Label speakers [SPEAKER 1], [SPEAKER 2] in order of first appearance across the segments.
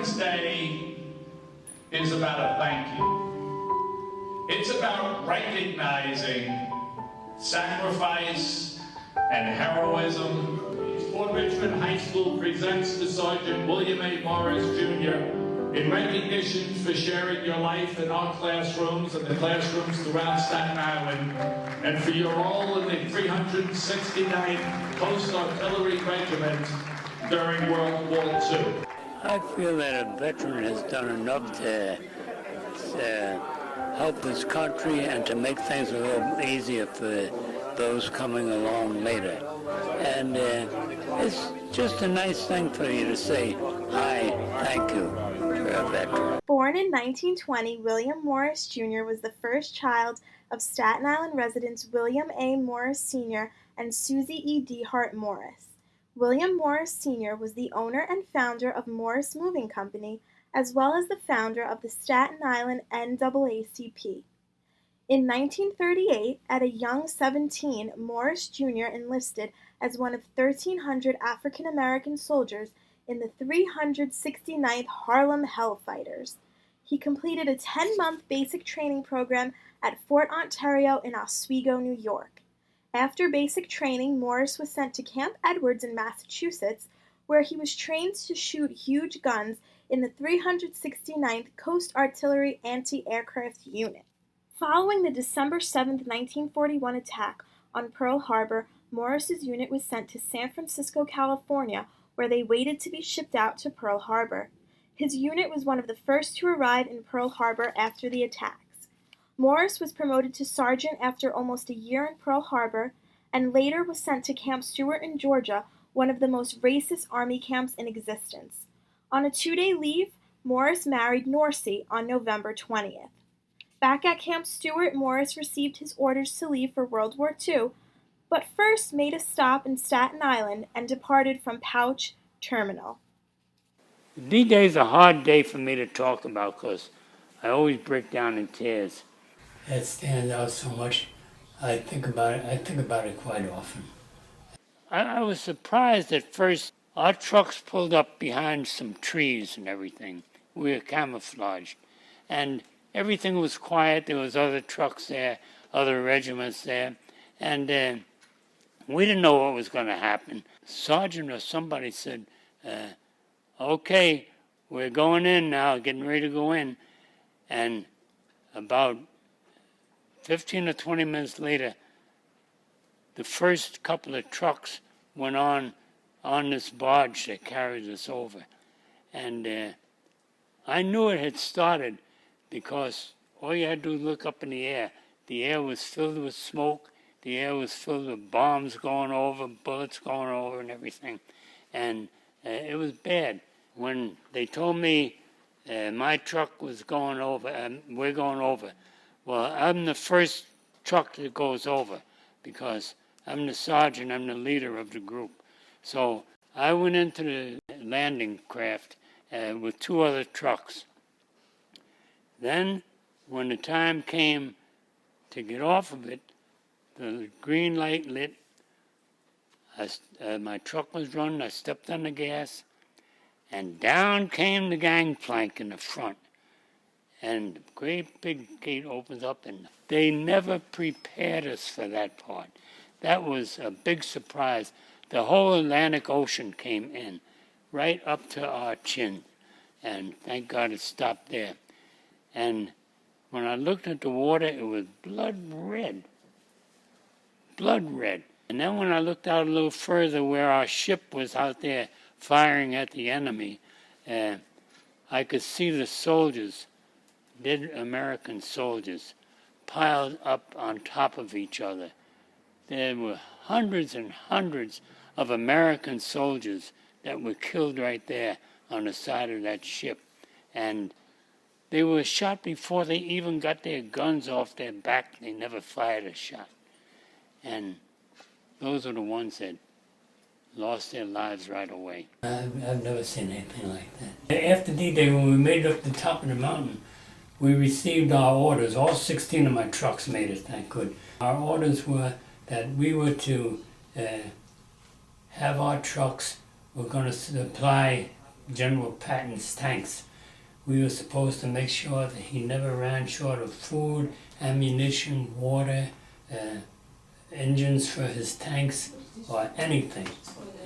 [SPEAKER 1] Veterans Day is about a thank you. It's about recognizing sacrifice and heroism. Port Richmond High School presents to Sergeant William A. Morris, Jr. in recognition for sharing your life in our classrooms and the classrooms throughout Staten Island, and for your role in the 369th Coast Artillery Regiment during World War II.
[SPEAKER 2] I feel that a veteran has done enough to help his country and to make things a little easier for those coming along later. And it's just a nice thing for you to say, hi, thank you for a veteran.
[SPEAKER 3] Born in 1920, William Morris Jr. was the first child of Staten Island residents William A. Morris Sr. and Susie E. DeHart Morris. William Morris Sr. was the owner and founder of Morris Moving Company, as well as the founder of the Staten Island NAACP. In 1938, at a young 17, Morris Jr. enlisted as one of 1,300 African-American soldiers in the 369th Harlem Hellfighters. He completed a 10-month basic training program at Fort Ontario in Oswego, New York. After basic training, Morris was sent to Camp Edwards in Massachusetts, where he was trained to shoot huge guns in the 369th Coast Artillery Anti-Aircraft Unit. Following the December 7, 1941 attack on Pearl Harbor, Morris's unit was sent to San Francisco, California, where they waited to be shipped out to Pearl Harbor. His unit was one of the first to arrive in Pearl Harbor after the attacks. Morris was promoted to sergeant after almost a year in Pearl Harbor, and later was sent to Camp Stewart in Georgia, one of the most racist Army camps in existence. On a 2-day leave, Morris married Norcy on November 20th. Back at Camp Stewart, Morris received his orders to leave for World War II, but first made a stop in Staten Island and departed from Pouch Terminal.
[SPEAKER 2] D-Day is a hard day for me to talk about because I always break down in tears. It stands out so much. I think about it quite often. I was surprised at first. Our trucks pulled up behind some trees and everything. We were camouflaged. And everything was quiet. There was other trucks there, other regiments there. And we didn't know what was going to happen. Sergeant or somebody said, okay, we're going in now, getting ready to go in. And about 15 or 20 minutes later, the first couple of trucks went on this barge that carried us over. And I knew it had started because all you had to do was look up in the air. The air was filled with smoke. The air was filled with bombs going over, bullets going over and everything. And it was bad. When they told me my truck was going over, we're going over, well, I'm the first truck that goes over because I'm the sergeant, I'm the leader of the group. So I went into the landing craft with 2 other trucks. Then, when the time came to get off of it, the green light lit. My truck was running, I stepped on the gas, and down came the gangplank in the front. And the great big gate opens up, and they never prepared us for that part. That was a big surprise. The whole Atlantic Ocean came in, right up to our chin. And thank God it stopped there. And when I looked at the water, it was blood red. Blood red. And then when I looked out a little further where our ship was out there firing at the enemy, I could see the soldiers, dead American soldiers, piled up on top of each other. There were hundreds and hundreds of American soldiers that were killed right there on the side of that ship. And they were shot before they even got their guns off their back. They never fired a shot. And those are the ones that lost their lives right away. I've never seen anything like that. After D-Day, when we made it up the top of the mountain, we received our orders. All 16 of my trucks made it, thank God. Our orders were that we were to have our trucks, we're going to supply General Patton's tanks. We were supposed to make sure that he never ran short of food, ammunition, water, engines for his tanks, or anything.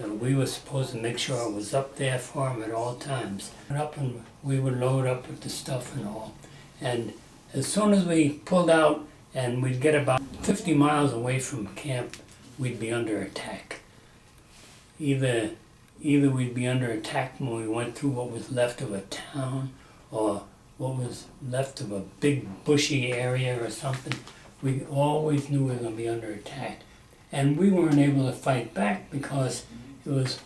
[SPEAKER 2] And we were supposed to make sure it was up there for him at all times. And we would load up with the stuff and all. And as soon as we pulled out and we'd get about 50 miles away from camp, we'd be under attack. Either we'd be under attack when we went through what was left of a town, or what was left of a big bushy area or something. We always knew we were going to be under attack. And we weren't able to fight back because it was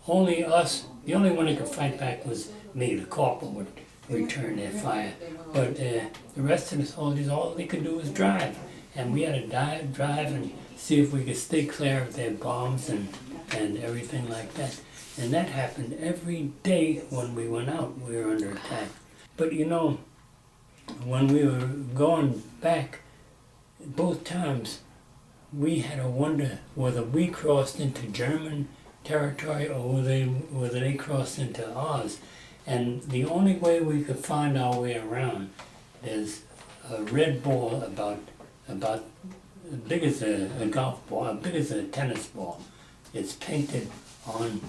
[SPEAKER 2] only us. The only one who could fight back was me. The corporal would return their fire. But the rest of the soldiers, all they could do was drive. And we had to drive and see if we could stay clear of their bombs and everything like that. And that happened every day when we went out. We were under attack. But you know, when we were going back, both times, we had to wonder whether we crossed into German territory or whether they crossed into ours. And the only way we could find our way around is a red ball about as big as a golf ball, as big as a tennis ball. It's painted on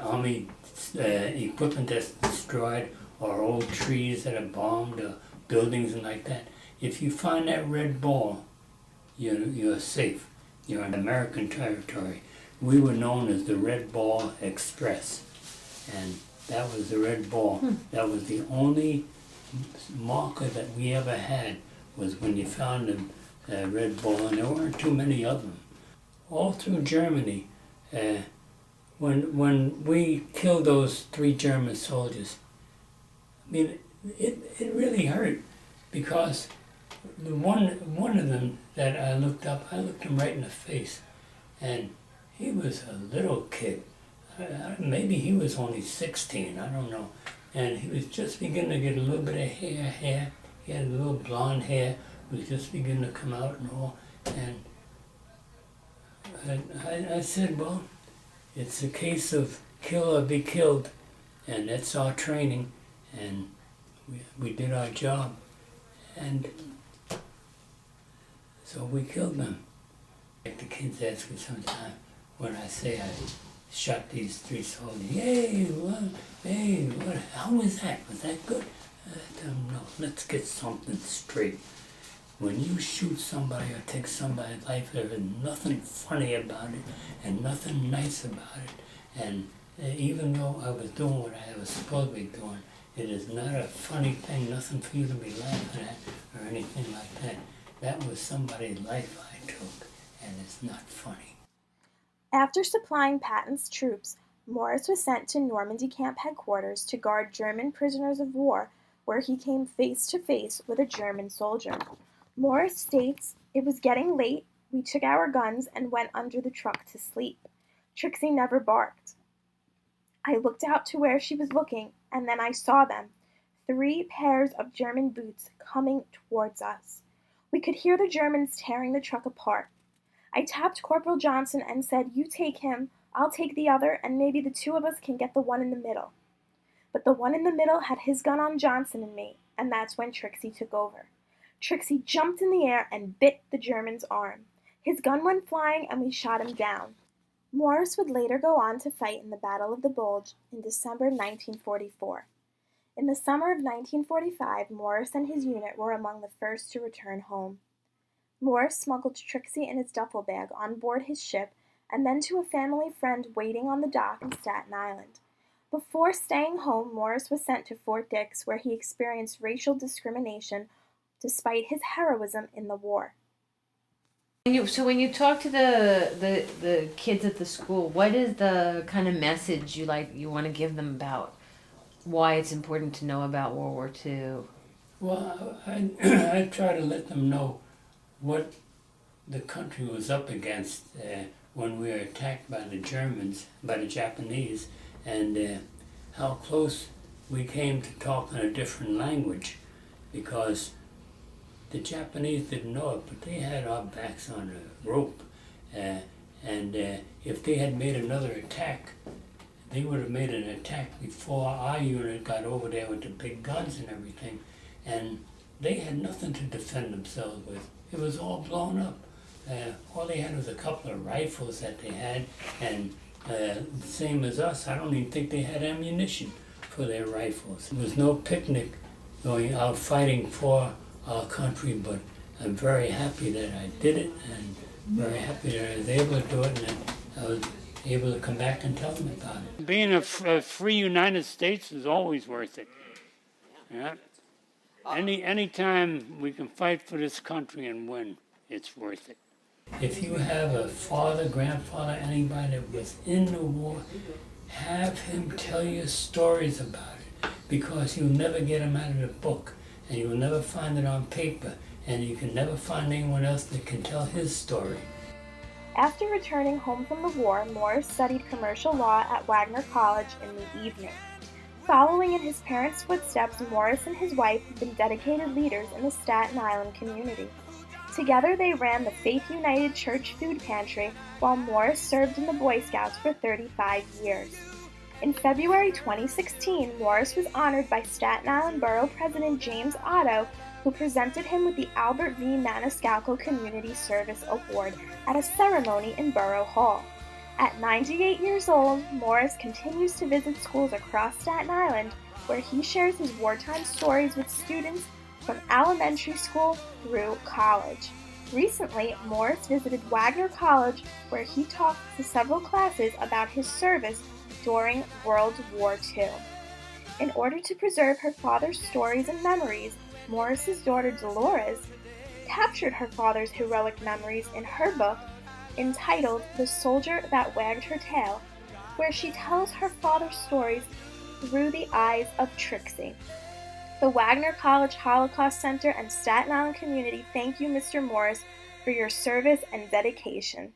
[SPEAKER 2] army equipment that's destroyed, or old trees that are bombed, or buildings and like that. If you find that red ball, you're safe. You're in American territory. We were known as the Red Ball Express, and that was the red ball. That was the only marker that we ever had, was when you found a red ball, and there weren't too many of them. All through Germany, when we killed those 3 German soldiers, I mean, it really hurt, because the one of them that I looked him right in the face, and he was a little kid. Maybe he was only 16, I don't know. And he was just beginning to get a little bit of hair. He had a little blonde hair, was just beginning to come out and all. And I said, well, it's a case of kill or be killed, and that's our training, and we did our job. And so we killed them. Like the kids ask me sometimes when I say I shot these 3 soldiers, how was that? Was that good? I tell them, no, let's get something straight. When you shoot somebody or take somebody's life, there is nothing funny about it and nothing nice about it. And even though I was doing what I was supposed to be doing, it is not a funny thing, nothing for you to be laughing at or anything like that. That was somebody's life I took, and it's not funny.
[SPEAKER 3] After supplying Patton's troops, Morris was sent to Normandy camp headquarters to guard German prisoners of war, where he came face to face with a German soldier. Morris states, "It was getting late, we took our guns and went under the truck to sleep. Trixie never barked. I looked out to where she was looking, and then I saw them, 3 pairs of German boots coming towards us. We could hear the Germans tearing the truck apart. I tapped Corporal Johnson and said, 'You take him, I'll take the other, and maybe the 2 of us can get the one in the middle.' But the one in the middle had his gun on Johnson and me, and that's when Trixie took over. Trixie jumped in the air and bit the German's arm. His gun went flying and we shot him down." Morris would later go on to fight in the Battle of the Bulge in December 1944. In the summer of 1945, Morris and his unit were among the first to return home. Morris smuggled Trixie in his duffel bag on board his ship and then to a family friend waiting on the dock in Staten Island. Before staying home, Morris was sent to Fort Dix, where he experienced racial discrimination despite his heroism in the war.
[SPEAKER 4] So when you talk to the kids at the school, what is the kind of message you want to give them about why it's important to know about World War II?
[SPEAKER 2] Well, I try to let them know what the country was up against when we were attacked by the Germans, by the Japanese, and how close we came to talking a different language, because the Japanese didn't know it, but they had our backs on a rope, And if they had made another attack, they would have made an attack before our unit got over there with the big guns and everything. And they had nothing to defend themselves with. It was all blown up. All they had was a couple of rifles that they had, and the same as us, I don't even think they had ammunition for their rifles. It was no picnic going out fighting for our country, but I'm very happy that I did it, and very happy that I was able to do it, and that I was able to come back and tell them about it. Being a free United States is always worth it. Yeah. Anytime we can fight for this country and win, it's worth it. If you have a father, grandfather, anybody that was in the war, have him tell you stories about it, because you'll never get them out of the book, and you'll never find it on paper, and you can never find anyone else that can tell his story.
[SPEAKER 3] After returning home from the war, Morris studied commercial law at Wagner College in the evening. Following in his parents' footsteps, Morris and his wife have been dedicated leaders in the Staten Island community. Together they ran the Faith United Church Food Pantry, while Morris served in the Boy Scouts for 35 years. In February 2016, Morris was honored by Staten Island Borough President James Otto, who presented him with the Albert V. Maniscalco Community Service Award at a ceremony in Borough Hall. At 98 years old, Morris continues to visit schools across Staten Island, where he shares his wartime stories with students from elementary school through college. Recently, Morris visited Wagner College, where he talked to several classes about his service during World War II. In order to preserve her father's stories and memories, Morris's daughter Dolores captured her father's heroic memories in her book entitled The Soldier That Wagged Her Tail, where she tells her father's stories through the eyes of Trixie. The Wagner College Holocaust Center and Staten Island community thank you, Mr. Morris, for your service and dedication.